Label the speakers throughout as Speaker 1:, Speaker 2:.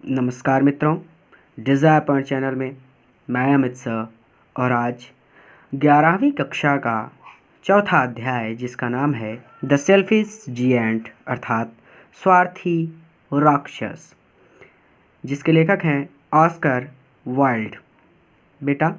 Speaker 1: नमस्कार मित्रों, desire point channel में मैं अमित सर और आज 11वीं कक्षा का चौथा अध्याय जिसका नाम है द सेल्फिश जिएंट अर्थात स्वार्थी राक्षस, जिसके लेखक हैं ऑस्कर वाइल्ड। बेटा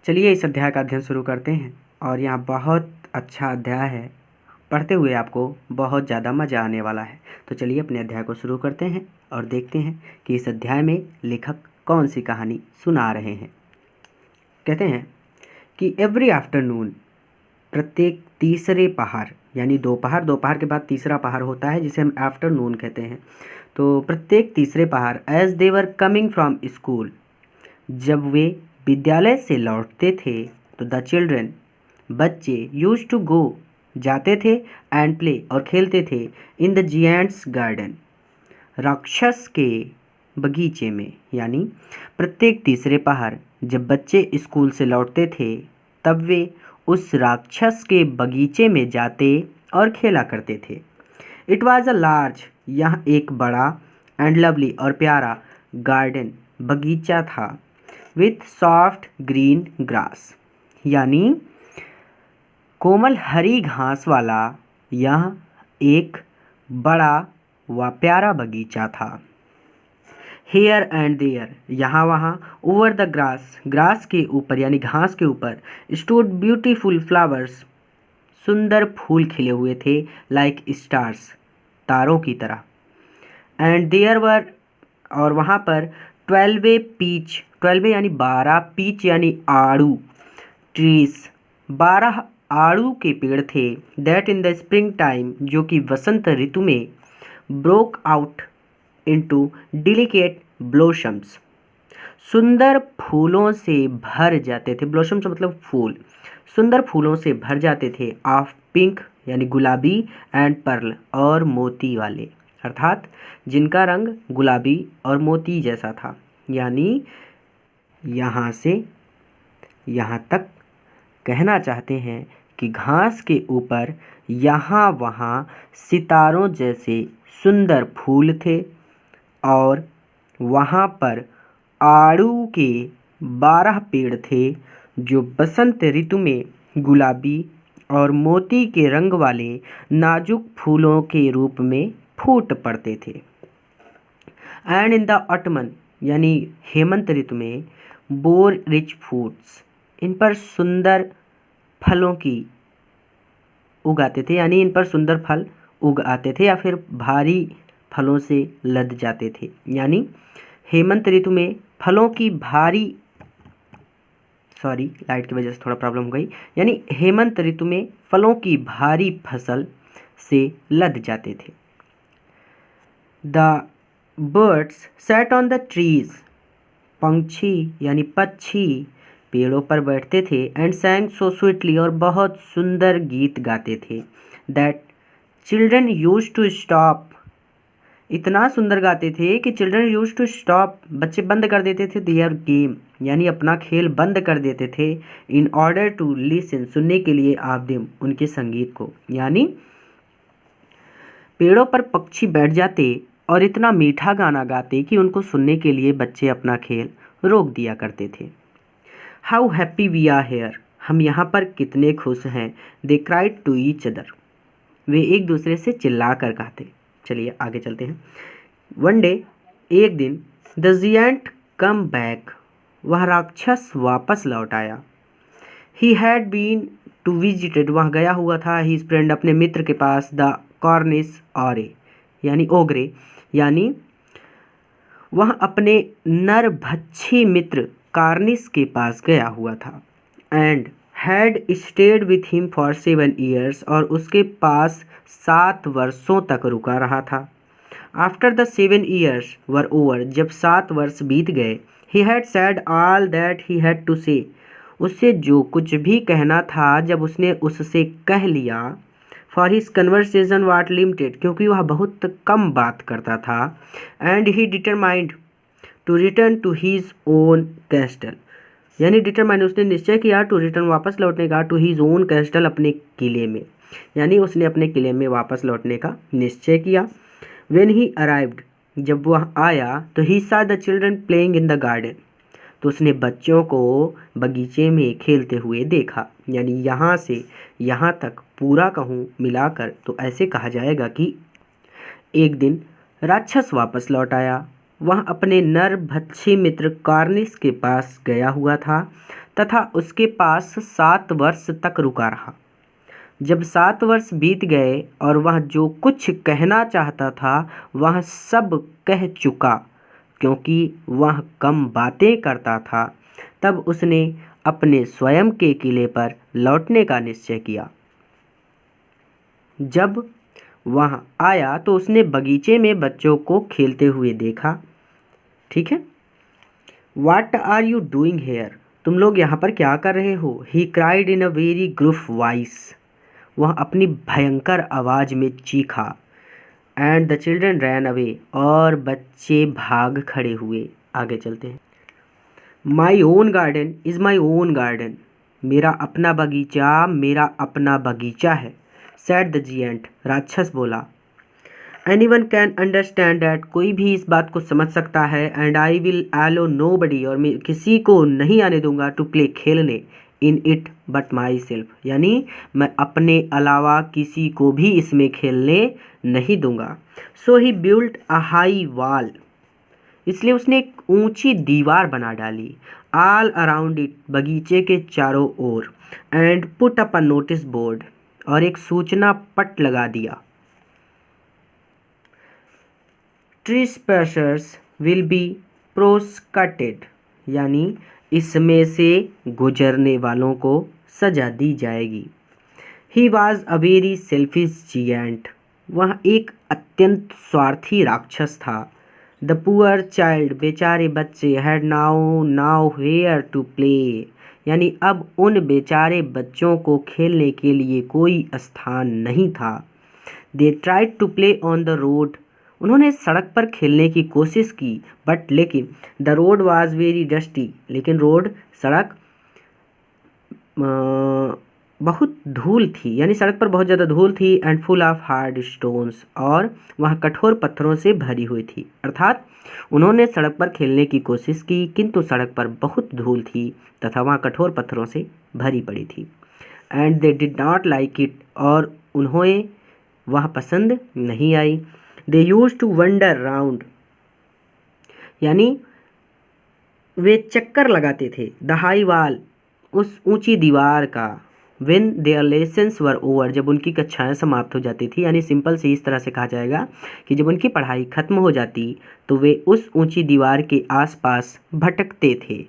Speaker 1: चलिए इस अध्याय का अध्ययन शुरू करते हैं। और यहाँ बहुत अच्छा अध्याय है, पढ़ते हुए आपको बहुत ज़्यादा मज़ा आने वाला है। तो चलिए अपने अध्याय को शुरू करते हैं और देखते हैं कि इस अध्याय में लेखक कौन सी कहानी सुना रहे हैं। कहते हैं कि एवरी आफ्टरनून, प्रत्येक तीसरे पहर, यानी दोपहर के बाद तीसरा पहर होता है जिसे हम आफ्टरनून कहते हैं। तो प्रत्येक तीसरे पहर as they were coming from school, जब वे विद्यालय से लौटते थे तो द चिल्ड्रन, बच्चे यूज टू गो, जाते थे, एंड प्ले और खेलते थे इन द जिएंट्स गार्डन, राक्षस के बगीचे में। यानी प्रत्येक तीसरे पहर जब बच्चे स्कूल से लौटते थे तब वे उस राक्षस के बगीचे में जाते और खेला करते थे। इट वॉज अ लार्ज, यह एक बड़ा एंड लवली और प्यारा गार्डन, बगीचा था, विथ सॉफ्ट ग्रीन ग्रास, यानी कोमल हरी घास वाला यह एक बड़ा व प्यारा बगीचा था। हेयर एंड देयर, यहाँ वहाँ, ओवर द ग्रास, ग्रास के ऊपर यानी घास के ऊपर, स्टूड ब्यूटीफुल फ्लावर्स, सुंदर फूल खिले हुए थे, लाइक स्टार्स, तारों की तरह। एंड देयर वर, और वहाँ पर 12 पीच, 12 यानी 12, पीच यानी आड़ू, ट्रीज, 12 आड़ू के पेड़ थे, that in the spring time, जो कि वसंत ऋतु में, ब्रोक आउट इनटू डिलिकेट ब्लोसम्स, सुंदर फूलों से भर जाते थे। ब्लोसम्स मतलब फूल, सुंदर फूलों से भर जाते थे, ऑफ पिंक यानी गुलाबी, एंड पर्ल और मोती वाले, अर्थात जिनका रंग गुलाबी और मोती जैसा था। यानी यहाँ से यहाँ तक कहना चाहते हैं कि घास के ऊपर यहाँ वहाँ सितारों जैसे सुंदर फूल थे और वहाँ पर आड़ू के 12 पेड़ थे जो बसंत ऋतु में गुलाबी और मोती के रंग वाले नाजुक फूलों के रूप में फूट पड़ते थे। एंड इन द ऑटमन, यानी हेमंत ऋतु में, बोर रिच फ्रूट्स, इन पर सुंदर फलों की उगाते थे, यानी इन पर सुंदर फल उग आते थे या फिर भारी फलों से लद जाते थे। यानी हेमंत ऋतु में फलों की भारी, लाइट की वजह से थोड़ा प्रॉब्लम हो गई, यानी हेमंत ऋतु में फलों की भारी फसल से लद जाते थे। The birds sat on the trees, पंछी यानी पक्षी पेड़ों पर बैठते थे, एंड सैंग सो स्वीटली, और बहुत सुंदर गीत गाते थे, that children used to stop, इतना सुंदर गाते थे कि चिल्ड्रन यूज टू स्टॉप, बच्चे बंद कर देते थे, देयर गेम, यानी अपना खेल बंद कर देते थे, इन ऑर्डर टू लिसन, सुनने के लिए, ऑफ देम, उनके संगीत को। यानी पेड़ों पर पक्षी बैठ जाते और इतना मीठा गाना गाते कि उनको सुनने के लिए बच्चे अपना खेल रोक दिया करते थे। How happy we are here, हम यहाँ पर कितने खुश हैं, they cried to each other, वे एक दूसरे से चिल्ला कर कहते। चलिए आगे चलते हैं। वन डे, एक दिन, द जिएंट कम बैक, वह राक्षस वापस लौट आया। He had been to visited, वह गया हुआ था, हिज फ्रेंड, अपने मित्र के पास, द कॉर्निस ऑरे, यानी ओगरे, यानी वह अपने नरभक्षी मित्र कार्निस के पास गया हुआ था। And had stayed with him for 7 years, और उसके पास 7 वर्षों तक रुका रहा था। After the 7 years were over, जब 7 वर्ष बीत गए, he had said all that he had to say, उससे जो कुछ भी कहना था जब उसने उससे कह लिया, for his conversation was limited, क्योंकि वह बहुत कम बात करता था, and he determined to return to his own castle, यानी डिटरमाइंड, उसने निश्चय किया, टू रिटर्न, वापस लौटने का, टू हीज ओन कैस्टल, अपने किले में, यानी उसने अपने किले में वापस लौटने का निश्चय किया। व्हेन ही अराइव्ड, जब वह आया तो ही saw the children playing in the garden, तो उसने बच्चों को बगीचे में खेलते हुए देखा। यानी यहाँ से यहाँ तक पूरा कहूँ मिलाकर तो ऐसे कहा जाएगा कि एक दिन राक्षस वापस लौट आया। वह अपने नरभक्षी मित्र कार्निस के पास गया हुआ था तथा उसके पास 7 वर्ष तक रुका रहा। जब 7 वर्ष बीत गए और वह जो कुछ कहना चाहता था वह सब कह चुका, क्योंकि वह कम बातें करता था, तब उसने अपने स्वयं के किले पर लौटने का निश्चय किया। जब वह आया तो उसने बगीचे में बच्चों को खेलते हुए देखा। ठीक है। What are you doing here? तुम लोग यहाँ पर क्या कर रहे हो? He cried in a very gruff voice. वह अपनी भयंकर आवाज़ में चीखा। And the children ran away. और बच्चे भाग खड़े हुए। आगे चलते हैं। My own garden is my own garden. मेरा अपना बगीचा है, said the giant. राक्षस बोला। Anyone can understand that, कोई भी इस बात को समझ सकता है। And I will allow nobody, और मैं किसी को नहीं आने दूंगा to play, खेलने, in it but myself, यानी मैं अपने अलावा किसी को भी इसमें खेलने नहीं दूंगा। So he built a high wall, इसलिए उसने एक ऊंची दीवार बना डाली। All around it, बगीचे के चारों ओर। And put up a notice board, और एक सूचना पट लगा दिया। Trespassers will be prosecuted, यानी इसमें से गुजरने वालों को सजा दी जाएगी। He was a very selfish giant, वह एक अत्यंत स्वार्थी राक्षस था। The poor child, बेचारे बच्चे, had now where to play, यानी अब उन बेचारे बच्चों को खेलने के लिए कोई स्थान नहीं था। They tried to play on the road, उन्होंने सड़क पर खेलने की कोशिश की, बट लेकिन the road was very dusty, लेकिन सड़क बहुत धूल थी, यानी सड़क पर बहुत ज़्यादा धूल थी। And full of hard stones, और वह कठोर पत्थरों से भरी हुई थी। अर्थात उन्होंने सड़क पर खेलने की कोशिश की, किंतु सड़क पर बहुत धूल थी तथा वह कठोर पत्थरों से भरी पड़ी थी। And they did not like it, और उन्हें वह पसंद नहीं आई। They used to wander round, यानी वे चक्कर लगाते थे। The high wall, उस ऊंची दीवार का। When their lessons were over, जब उनकी कक्षाएं समाप्त हो जाती थी, यानी सिंपल से इस तरह से कहा जाएगा कि जब उनकी पढ़ाई खत्म हो जाती तो वे उस ऊंची दीवार के आसपास भटकते थे।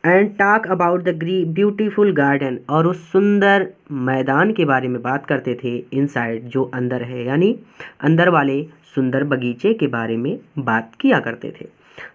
Speaker 1: And talk about the beautiful garden, और उस सुंदर मैदान के बारे में बात करते थे। इनसाइड, जो अंदर है, यानी अंदर वाले सुंदर बगीचे के बारे में बात किया करते थे।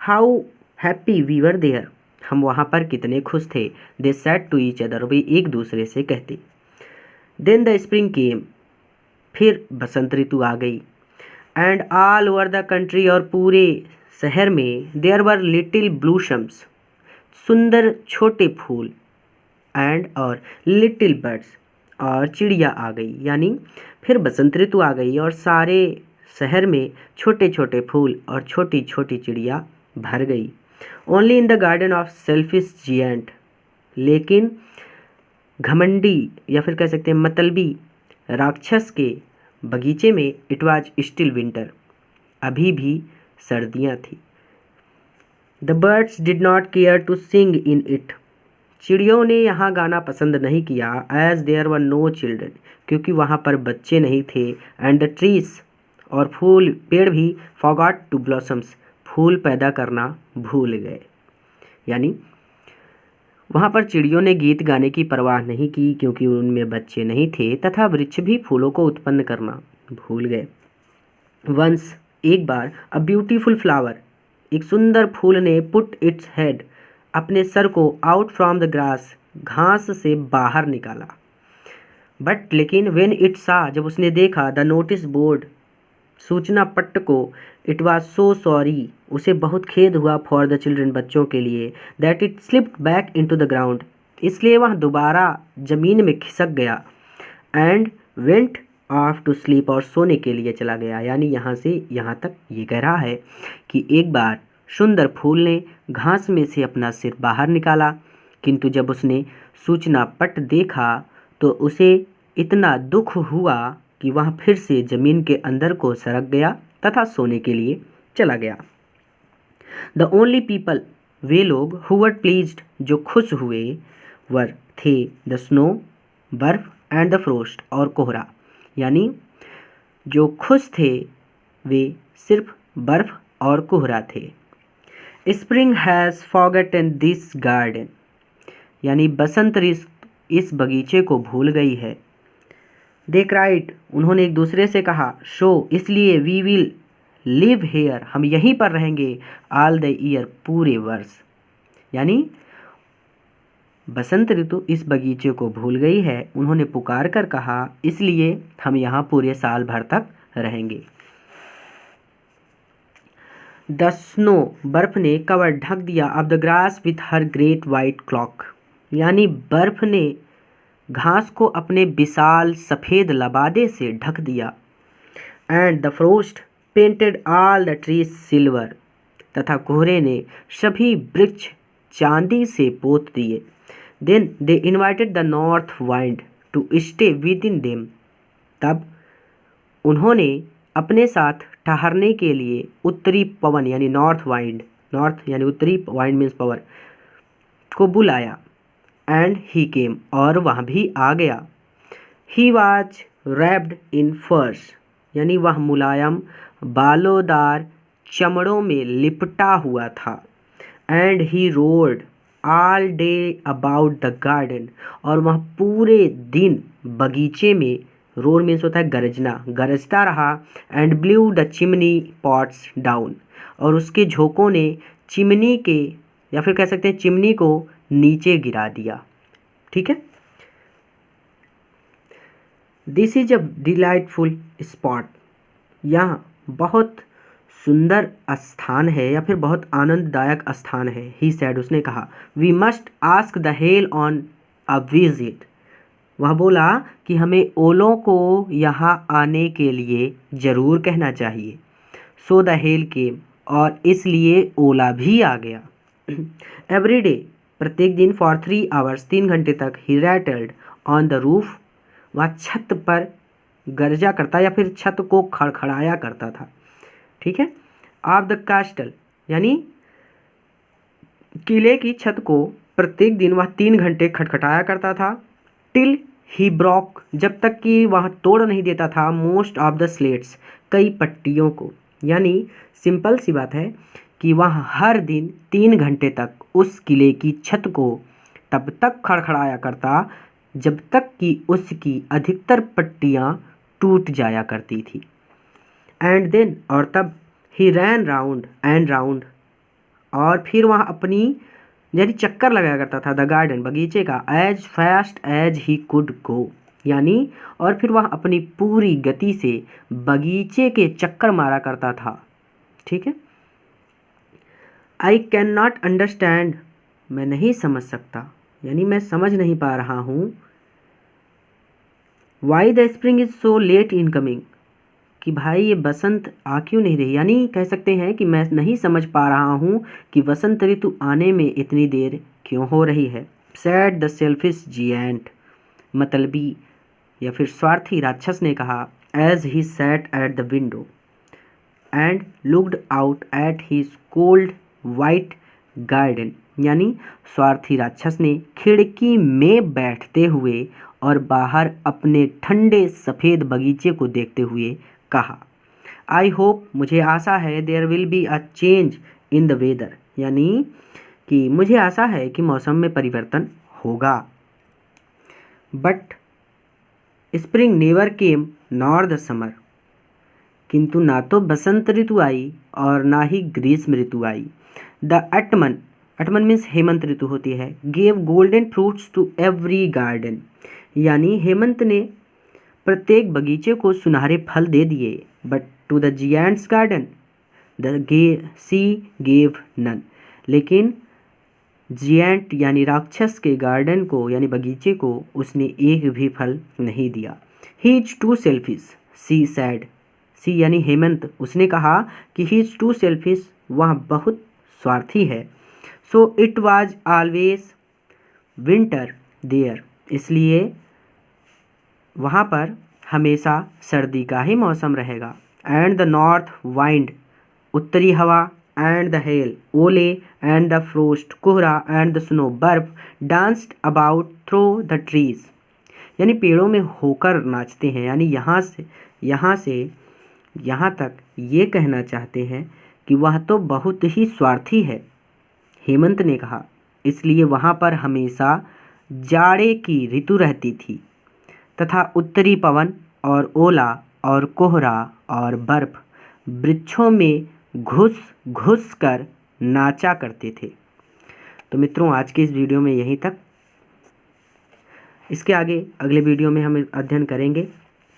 Speaker 1: How happy we were there, हम वहाँ पर कितने खुश थे। They said to each other, वे एक दूसरे से कहते। देन द स्प्रिंग केम, फिर बसंत ऋतु आ गई। And all over the country, और पूरे शहर में, देयर वर लिटिल ब्लूशम्स, सुंदर छोटे फूल। एंड और लिटिल बर्ड्स, और चिड़िया आ गई, यानी फिर बसंत ऋतु आ गई और सारे शहर में छोटे छोटे फूल और छोटी छोटी चिड़िया भर गई। Only in the garden of selfish giant, लेकिन घमंडी या फिर कह सकते हैं मतलबी राक्षस के बगीचे में इट वाज स्टिल विंटर, अभी भी सर्दियाँ थी। The birds did not care to sing in it, चिड़ियों ने यहाँ गाना पसंद नहीं किया। As there were no children, क्योंकि वहाँ पर बच्चे नहीं थे। एंड द ट्रीज, और पेड़ भी फॉरगॉट टू ब्लॉसम्स, फूल पैदा करना भूल गए। यानी वहाँ पर चिड़ियों ने गीत गाने की परवाह नहीं की, क्योंकि उनमें बच्चे नहीं थे, तथा वृक्ष भी फूलों को उत्पन्न करना भूल गए। वंस, एक बार, अ ब्यूटीफुल फ्लावर, एक सुंदर फूल ने पुट इट्स हेड, अपने सर को आउट फ्रॉम द ग्रास, घास से बाहर निकाला। बट लेकिन व्हेन इट सा, जब उसने देखा, द नोटिस बोर्ड, सूचना पट्ट को, इट वाज सो सॉरी, उसे बहुत खेद हुआ, फॉर द चिल्ड्रन, बच्चों के लिए, that it slipped back into the ground, इसलिए वह दोबारा जमीन में खिसक गया। And went off to sleep, और सोने के लिए चला गया। यानी यहाँ से यहाँ तक ये कह रहा है कि एक बार सुंदर फूल ने घास में से अपना सिर बाहर निकाला, किंतु जब उसने सूचना पट देखा तो उसे इतना दुख हुआ कि वह फिर से ज़मीन के अंदर को सरक गया तथा सोने के लिए चला गया। द ओनली पीपल, वे लोग, हु वर प्लीज्ड, जो खुश हुए, वर थे द स्नो, बर्फ, एंड द फ्रोस्ट, और कोहरा। यानी जो खुश थे वे सिर्फ बर्फ और कोहरा थे। Spring has forgotten this garden, यानी बसंत ऋतु इस बगीचे को भूल गई है। दे क्राइड, उन्होंने एक दूसरे से कहा। शो, इसलिए, वी विल लिव हेयर, हम यहीं पर रहेंगे, ऑल द ईयर, पूरे वर्ष। यानी बसंत ऋतु इस बगीचे को भूल गई है, उन्होंने पुकार कर कहा, इसलिए हम यहाँ पूरे साल भर तक रहेंगे। द स्नो, बर्फ ने, कवर, ढक दिया, of the grass with her great white clock, यानी बर्फ ने घास को अपने विशाल सफ़ेद लबादे से ढक दिया। And the frost painted all the trees silver, तथा कोहरे ने सभी वृक्ष चांदी से पोत दिए। Then they invited the north wind to stay with in them, तब उन्होंने अपने साथ ठहरने के लिए उत्तरी पवन यानी नॉर्थ वाइंड, नॉर्थ यानी उत्तरी, वाइंड मीन्स पावर, को बुलाया। एंड ही केम, और वह भी आ गया। ही वॉज रैप्ड इन फर्स, यानी वह मुलायम बालोदार चमड़ों में लिपटा हुआ था। And he road all day about the garden, और वह पूरे दिन बगीचे में, रोर मीन्स होता है गरजना, गरजता रहा। And blue the chimney pots down, और उसके झोंकों ने चिमनी के, या फिर कह सकते हैं चिमनी को नीचे गिरा दिया। ठीक है। This is a delightful spot, यहाँ बहुत सुंदर स्थान है या फिर बहुत आनंददायक स्थान है। ही सैड, उसने कहा। We must ask the hail on a visit, वह बोला कि हमें ओलों को यहाँ आने के लिए ज़रूर कहना चाहिए। सो द हेल केम, और इसलिए ओला भी आ गया। एवरी डे, प्रत्येक दिन, फॉर 3 आवर्स, 3 घंटे तक, ही रैटल्ड ऑन द रूफ, वह छत पर गरजा करता या फिर छत को खड़खड़ाया करता था। ठीक है। ऑफ द कास्टल, यानी किले की छत को प्रत्येक दिन वह 3 घंटे खटखटाया करता था। टिल ही ब्रॉक, जब तक कि वह तोड़ नहीं देता था, मोस्ट ऑफ द स्लेट्स, कई पट्टियों को। यानी सिंपल सी बात है कि वह हर दिन 3 घंटे तक उस किले की छत को तब तक खड़खड़ाया करता जब तक कि उसकी अधिकतर पट्टियाँ टूट जाया करती थी। एंड देन, और तब, ही रैन राउंड एंड राउंड, और फिर वह अपनी यानी चक्कर लगाया करता था, द गार्डन, बगीचे का, as fast as he could go, यानी और फिर वह अपनी पूरी गति से बगीचे के चक्कर मारा करता था। ठीक है। आई कैन नॉट अंडरस्टैंड, मैं नहीं समझ सकता, यानी मैं समझ नहीं पा रहा हूँ। Why the spring is so let in coming, कि भाई ये बसंत आ क्यों नहीं रही, यानी कह सकते हैं कि मैं नहीं समझ पा रहा हूँ कि बसंत ऋतु आने में इतनी देर क्यों हो रही है। सैड द सेल्फिश जिएंट, मतलबी या फिर स्वार्थी राक्षस ने कहा। As he sat at the window and looked out at his cold white garden, यानी स्वार्थी राक्षस ने खिड़की में बैठते हुए और बाहर अपने ठंडे सफ़ेद बगीचे को देखते हुए कहा। आई होप, मुझे आशा है, there will be a change in the weather, यानी कि मुझे आशा है कि मौसम में परिवर्तन होगा। But spring never came nor the summer, किंतु ना तो बसंत ऋतु आई और ना ही ग्रीष्म ऋतु आई। द अटमन, अटमन मीन्स हेमंत ऋतु होती है, gave golden fruits to every garden, यानी हेमंत ने प्रत्येक बगीचे को सुनहरे फल दे दिए। But to the giant's garden the she gave none, लेकिन जियांट यानी राक्षस के गार्डन को यानी बगीचे को उसने एक भी फल नहीं दिया। He is too selfish, she said. She यानी हेमंत, उसने कहा कि ही इज टू सेल्फिश, वह बहुत स्वार्थी है। So it was always winter there, इसलिए वहाँ पर हमेशा सर्दी का ही मौसम रहेगा। एंड द नॉर्थ वाइंड, उत्तरी हवा, एंड द हेल, ओले, एंड द फ्रोस्ट, कोहरा, एंड द स्नो, बर्फ, danced about through the trees, यानी पेड़ों में होकर नाचते हैं। यानी यहाँ से यहाँ तक ये कहना चाहते हैं कि वह तो बहुत ही स्वार्थी है, हेमंत ने कहा, इसलिए वहाँ पर हमेशा जाड़े की ऋतु रहती थी तथा उत्तरी पवन और ओला और कोहरा और बर्फ वृक्षों में घुस घुस कर नाचा करते थे। तो मित्रों, आज के इस वीडियो में यहीं तक। इसके आगे अगले वीडियो में हम अध्ययन करेंगे।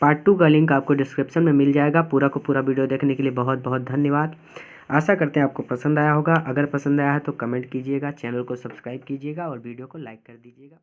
Speaker 1: पार्ट 2 का लिंक आपको डिस्क्रिप्शन में मिल जाएगा। पूरा को पूरा वीडियो देखने के लिए बहुत बहुत धन्यवाद। आशा करते हैं आपको पसंद आया होगा। अगर पसंद आया है तो कमेंट कीजिएगा, चैनल को सब्सक्राइब कीजिएगा और वीडियो को लाइक कर दीजिएगा।